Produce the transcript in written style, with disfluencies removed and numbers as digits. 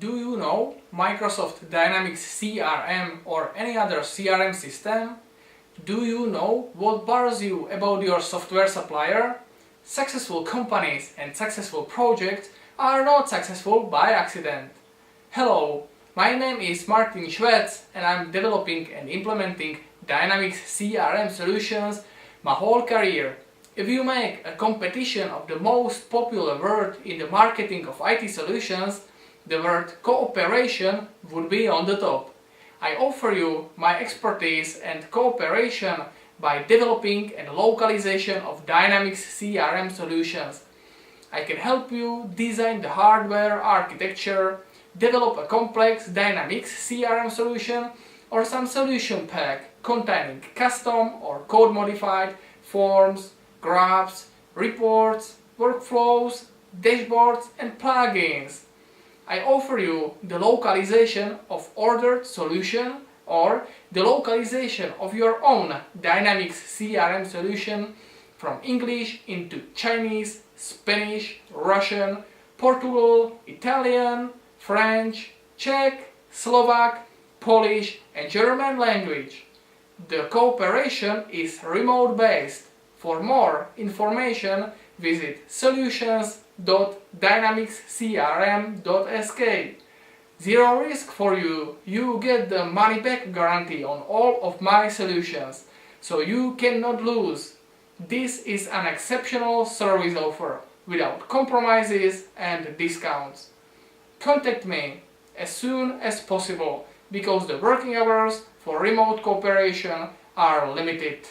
Do you know Microsoft Dynamics CRM or any other CRM system? Do you know what bothers you about your software supplier? Successful companies and successful projects are not successful by accident. Hello, my name is Martin Schwetz and I'm developing and implementing Dynamics CRM solutions my whole career. If you make a competition of the most popular word in the marketing of IT solutions, the word cooperation would be on the top. I offer you my expertise and cooperation by developing and localization of Dynamics CRM solutions. I can help you design the hardware architecture, develop a complex Dynamics CRM solution, or some solution pack containing custom or code-modified forms, graphs, reports, workflows, dashboards, and plugins. I offer you the localization of ordered solution or the localization of your own Dynamics CRM solution from English into Chinese, Spanish, Russian, Portugal, Italian, French, Czech, Slovak, Polish and German language. The cooperation is remote based. For more information, visit solutions.dynamicscrm.sk. Zero risk for you. You get the money back guarantee on all of my solutions, so you cannot lose. This is an exceptional service offer without compromises and discounts. Contact me as soon as possible because the working hours for remote cooperation are limited.